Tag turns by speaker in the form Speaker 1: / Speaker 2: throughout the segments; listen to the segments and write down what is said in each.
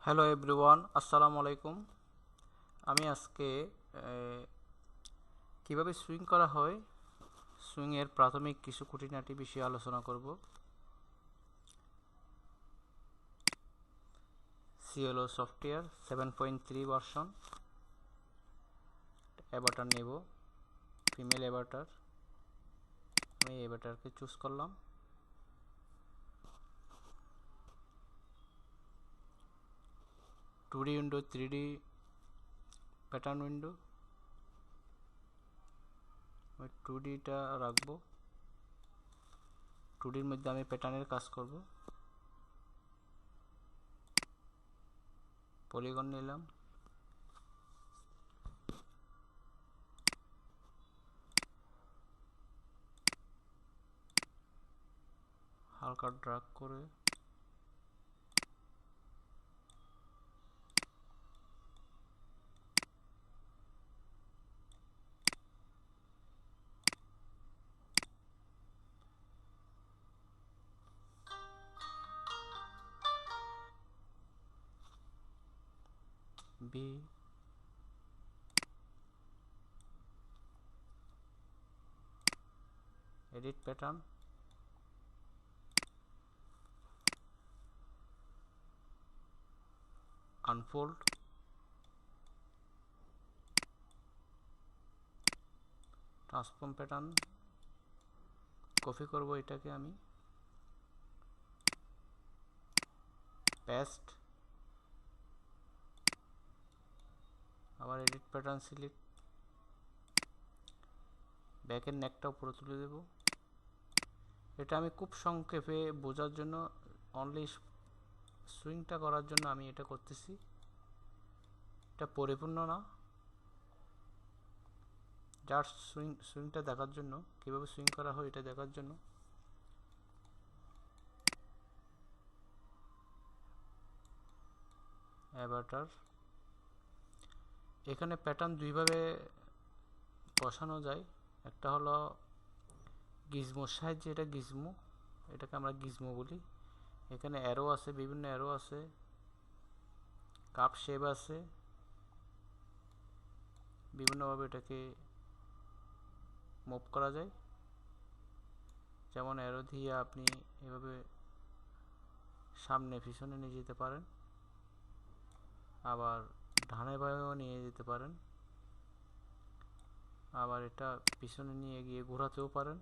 Speaker 1: Hello everyone, আসসালামু আলাইকুম। আমি আজকে কিভাবে সুইং করা হয় সুইংয়ের প্রাথমিক কিছু খুঁটিনাটি বিষয়ে আলোচনা করব। CLO software 7.3 version. অ্যাভাটার নেব, ফিমেল অ্যাভাটার। আমি অ্যাভাটারকে চুজ করলাম। টুডি উইন্ডো, 3D প্যাটার্ন উইন্ডো। আমি 2Dটা রাখবো। 2Dর মধ্যে আমি প্যাটার্নের কাজ করব। পলিগন নিলাম। হালকা ড্রাগ করে B edit pattern, unfold, transform pattern. Copy করব এটাকে আমি, পেস্ট, আবার এডিট প্যাটার্ন সিলেক্ট, ব্যাকের নেকটা উপরে তুলে দেব। এটা আমি খুব সংক্ষেপে বোঝার জন্য, অনলি সুইংটা করার জন্য আমি এটা করতেছি। এটা পরিপূর্ণ না, জাস্ট সুইংটা দেখার জন্য, কীভাবে সুইং করা হয় এটা দেখার জন্য। অ্যাভাটার, এখানে প্যাটার্ন দুইভাবে বসানো যায়। একটা হলো গিজমোর সাহায্যে, এটা গিজমো, এটাকে আমরা গিজমো বলি। এখানে অ্যারো আছে, বিভিন্ন অ্যারো আছে, কাপ শেপ আছে, বিভিন্নভাবে এটাকে মুভ করা যায়। যেমন অ্যারো দিয়ে আপনি এভাবে সামনে পিছনে নিয়ে যেতে পারেন, আবার ডানে বামেও নিয়ে যেতে পারেন, আবার এটা পিছনে নিয়ে গিয়ে ঘোরাতেও পারেন।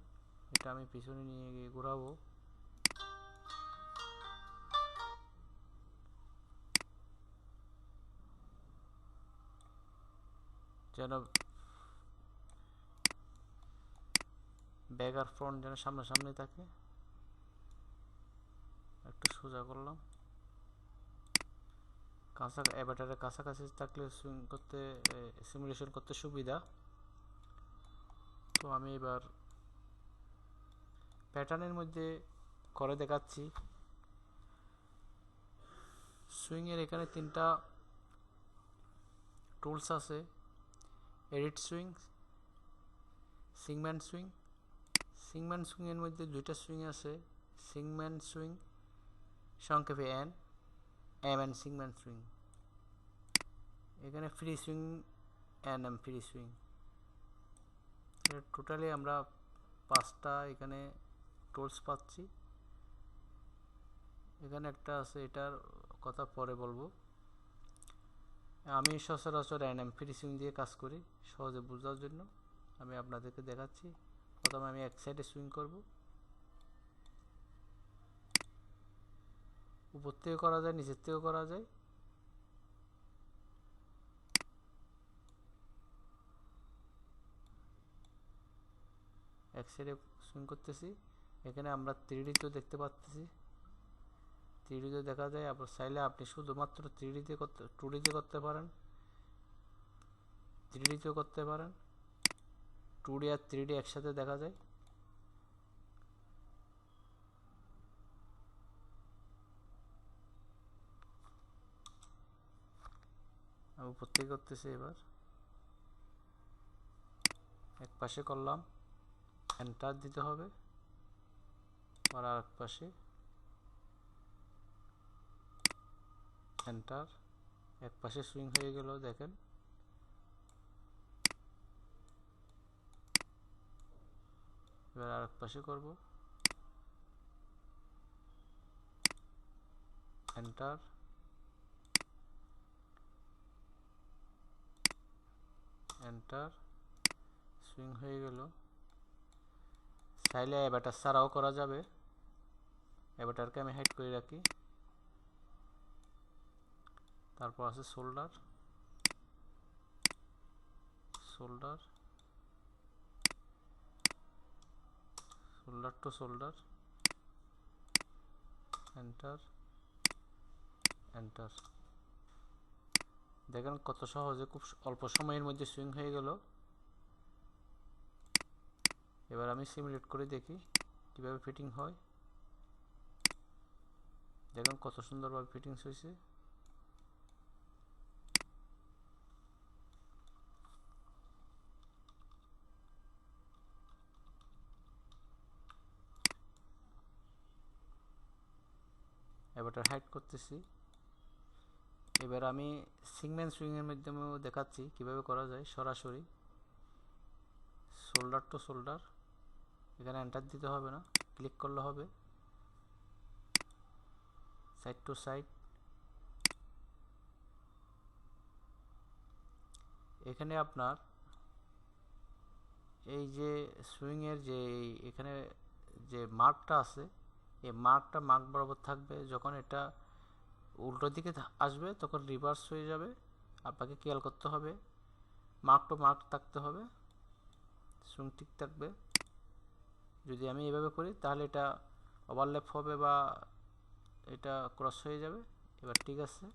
Speaker 1: এটা আমি পিছনে নিয়ে গিয়ে ঘোরাবো। যেন ব্যাক আর ফ্রন্ট যেন সামনাসামনি থাকে। একটু সোজা করলাম। অ্যাভাটারের কাছাকাছি থাকলে সুইং করতে, সিমুলেশন করতে সুবিধা। তো আমি এবার প্যাটার্নের মধ্যে করে দেখাচ্ছি। সুইংয়ের এখানে 3টা টুলস আছে: এডিট সুইং, সিংম্যান সুইং। সিংম্যান সুইংয়ের মধ্যে 2টা সুইং আছে, সিংম্যান সুইং, সংক্ষেপে এম সিংম্যান সুইং। এখানে free swing, am free swing. Totally আমরা 5টা এখানে টুলস পাচ্ছি। এখানে একটা আছে, এটার কথা পরে বলবো। আমি সচরাচর এম ফ্রি সুইং দিয়ে কাজ করি, সহজে বোঝার জন্য আমি আপনাদেরকে দেখাচ্ছি। প্রথমে আমি এক সাইডে সুইং করব। উপর থেকে করা যায়, নিচের থেকেও করা যায়। এক সাইডে সুইং করতেছি। এখানে আমরা 3Dতেও দেখতে পাচ্ছি, 3Dতে দেখা যায়। আবার চাইলে আপনি শুধুমাত্র 3Dতে করতে, 2Dতে করতে পারেন, 3Dতেও করতে পারেন। 2D আর 3D একসাথে দেখা যায়। আমি উপর থেকে করতেছি। এবার এক পাশে করলাম, এন্টার দিতে হবে। আর এক পাশে এন্টার। এক পাশে সুইং হয়ে গেল দেখেন। এবার আরেক পাশে করব, এন্টার, এন্টার, সুইং হয়ে গেল। চাইলে অ্যাভাটার ছাড়াও করা যাবে, অ্যাভাটারকে আমি হাইড করে রাখি। তারপর আছে shoulder, shoulder, shoulder two shoulder, enter, enter. দেখেন কত সহজে খুব অল্প সময়ের মধ্যে সুইং হয়ে গেল। এবার আমি সিমুলেট করে দেখি কিভাবে ফিটিং হয়। দেখুন কত সুন্দরভাবে ফিটিংস হয়েছে। এবার হাইড করতেছি। এবার আমি সিগমেন্ট সুইংয়ের মাধ্যমেও দেখাচ্ছি কিভাবে করা যায় সরাসরি। শোল্ডার টু শোল্ডার, এখানে এন্টার দিতে হবে না, ক্লিক করলে হবে। সাইড টু সাইড, এখানে আপনার এই যে সুইংয়ের যে এখানে যে মার্কটা আছে, এই মার্ক বরাবর থাকবে। যখন এটা উল্টো দিকে আসবে তখন রিভার্স হয়ে যাবে। আপনাকে খেয়াল করতে হবে, মার্ক টু মার্ক থাকতে হবে, সুইং ঠিক থাকবে। যদি আমি এভাবে করি তাহলে এটা ওভারল্যাপ হবে বা এটা ক্রস হয়ে যাবে। এবার ঠিক আছে।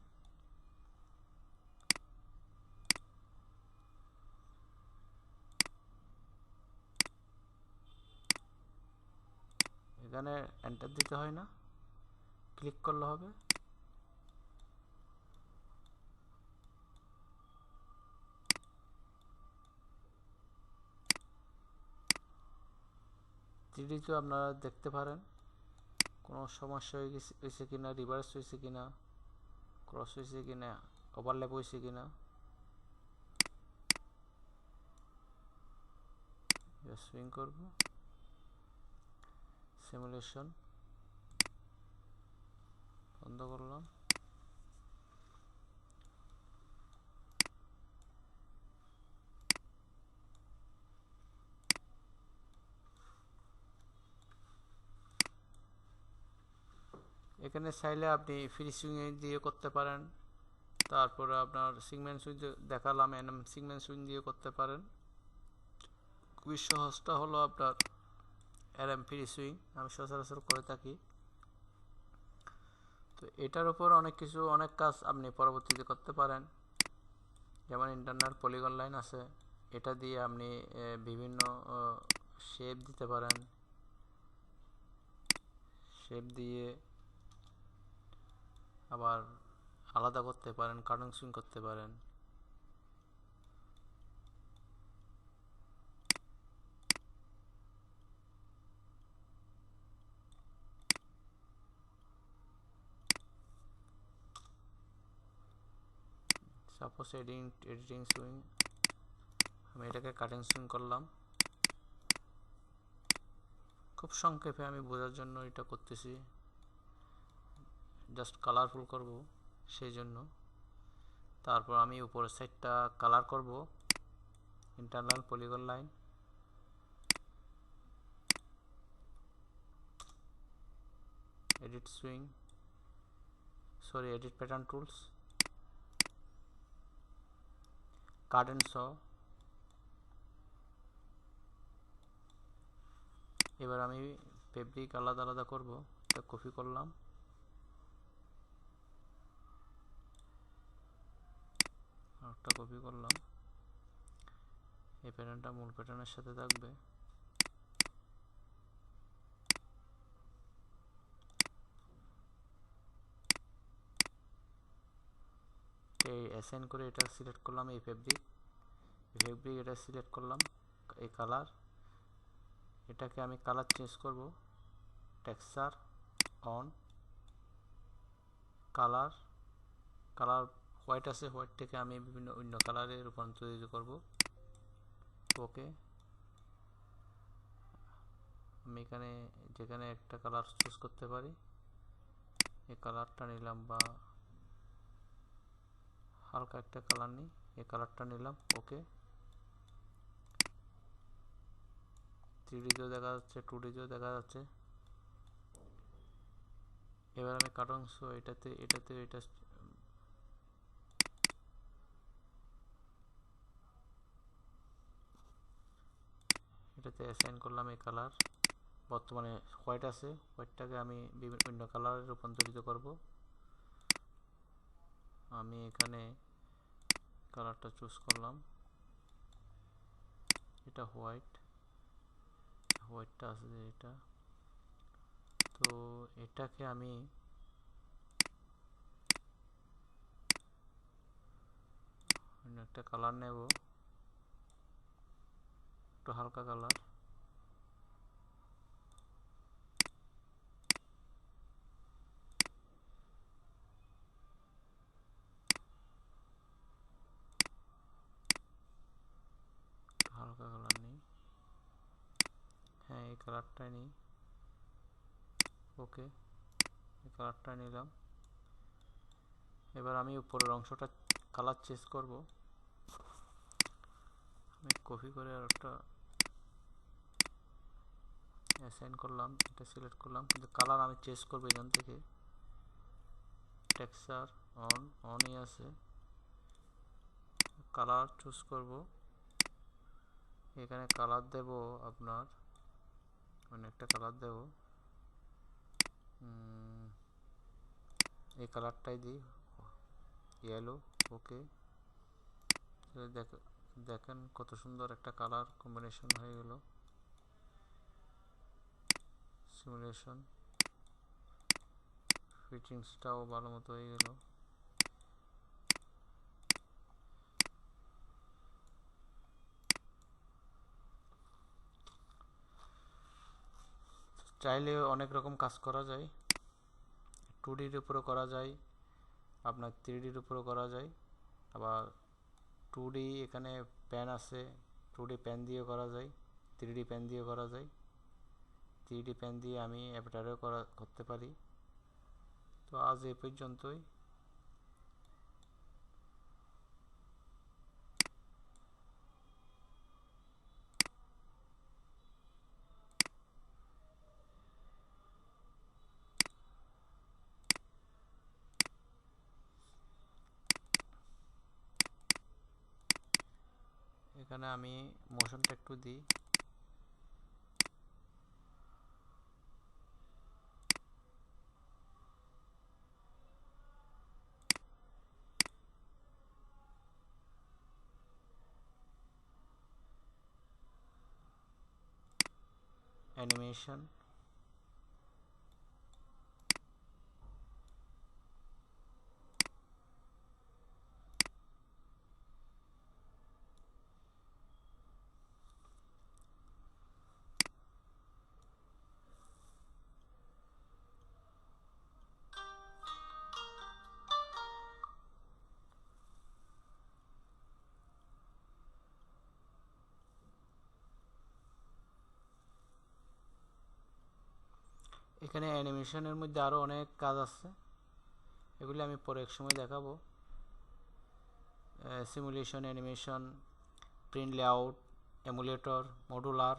Speaker 1: এখানে এন্টার দিতে হয় না, ক্লিক করলে হবে। থ্রিডিতে আপনারা দেখতে পারেন কোনো সমস্যা হয়েছে কিনা, রিভার্স হয়েছে কিনা, ক্রস হয়েছে কিনা, ওভারল্যাপ হয়েছে কিনা। সুইং করব, সিমুলেশন বন্ধ করলাম। এখানে চাইলে আপনি ফ্রি সুইং দিয়ে করতে পারেন। তারপরে আপনার সিগমেন্ট সুইং দেখালাম, এনএম সিগমেন্ট সুইং দিয়ে করতে পারেন। খুবই সহজটা হলো আপনার এরএম ফ্রি সুইং, আমি সচরাচর করে থাকি। তো এটার উপর অনেক কাজ আপনি পরবর্তীতে করতে পারেন। যেমন ইন্টারনাল পলিগন লাইন আছে, এটা দিয়ে আপনি বিভিন্ন শেপ দিতে পারেন। শেপ দিয়ে আবার আলাদা করতে পারেন, কার্টুন সুইং করতে পারেন। সাপোজ এডিটিং সুইং, আমি এটাকে কাটিং সুইং করলাম। খুব সংক্ষেপে আমি বোঝার জন্য এটা করতেছি, জাস্ট কালারফুল করব সেই জন্য। তারপর আমি উপরের সাইডটা কালার করব, internal polygon line. Edit sewing, sorry edit pattern tools, cut and sew. এবার আমি ফেব্রিক আলাদা আলাদা করব, এটা কপি করলাম, আরেকটা কপি করলাম। এই প্যাটার্নটা মূল প্যাটার্নের সাথে থাকবে। অ্যাসাইন করে এটা সিলেক্ট করলাম, এই ফেব্রিক এটা সিলেক্ট করলাম, এই কালার, এটাকে আমি কালার চেঞ্জ করব, texture on, colour, colour white আছে, হোয়াইট থেকে আমি বিভিন্ন অন্য কালারে রূপান্তরিত করব। ওকে, আমি এখানে যেখানে একটা কালার চুজ করতে পারি, এই কালারটা নিলাম, বা হালকা একটা কালার নিই, এই কালারটা নিলাম। ওকে, 3Dতেও দেখা যাচ্ছে, 2Dতেও দেখা যাচ্ছে। এবার আমি কাট অংশ এটাতে অ্যাসাইন করলাম এই কালার। বর্তমানে হোয়াইট আছে, হোয়াইটটাকে আমি বিভিন্ন কালারে রূপান্তরিত করব। আমি এখানে কালারটা চুজ করলাম, এটা হোয়াইটটা আছে যে এটা, তো এটাকে আমি অন্য একটা কালার নেব, একটু হালকা কালার। হালকা কালার নিই, হ্যাঁ এই কালারটাই নিই। ওকে, এই কালারটা নিলাম। এবার আমি উপরের অংশটা কালার চেঞ্জ করব। আমি কপি করে আর একটা অ্যাসাইন করলাম, এটা সিলেক্ট করলাম, কিন্তু কালার আমি চেঞ্জ করব এখান থেকে। টেক্সচার অনই আছে, কালার চুজ করব। এখানে কালার দেব আপনার অনেকটা কালার দেব, এই কালারটাই দিই, ইয়েলো। ওকে, দেখেন কত সুন্দর একটা কালার কম্বিনেশন হয়ে গেল। সিমুলেশন ফিটিংসটাও ভালো মতো হয়ে গেল। চাইলে অনেক রকম কাজ করা যায়, 2Dর উপরও করা যায়, আপনার 3Dর উপরও করা যায়। আবার 2D এখানে প্যান আছে, 2D প্যান দিয়েও করা যায়, 3D প্যান দিয়েও করা যায়। 3D প্যান দিয়ে আমি অ্যাভেটারেও করতে পারি। তো আজ এই পর্যন্তই। এখানে আমি মোশনটা একটু দিই, অ্যানিমেশন, এখানে অ্যানিমেশনের মধ্যে আরও অনেক কাজ আছে, এগুলি আমি পরে এক সময় দেখাবো। Simulation, animation, print layout, emulator, modular,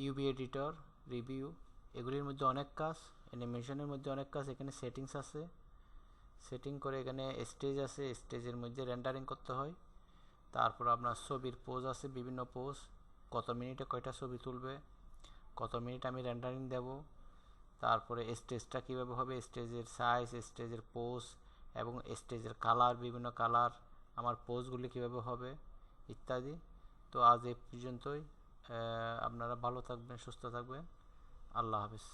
Speaker 1: UV editor, review, এগুলির মধ্যে অনেক কাজ। অ্যানিমেশনের মধ্যে অনেক কাজ। এখানে সেটিংস আছে, সেটিং করে এখানে স্টেজ আছে, স্টেজের মধ্যে রেন্ডারিং করতে হয়। তারপর আপনার ছবির পোজ আছে, বিভিন্ন পোজ, কত মিনিটে কয়টা ছবি তুলবে, কত মিনিট আমি রেন্ডারিং দেব, তারপরে স্টেজটা কীভাবে হবে, স্টেজের সাইজ, স্টেজের পোজ এবং স্টেজের কালার, বিভিন্ন কালার, আমার পোজগুলি কীভাবে হবে ইত্যাদি। তো আজ এই পর্যন্তই। আপনারা ভালো থাকবেন, সুস্থ থাকবেন। আল্লাহ হাফেজ।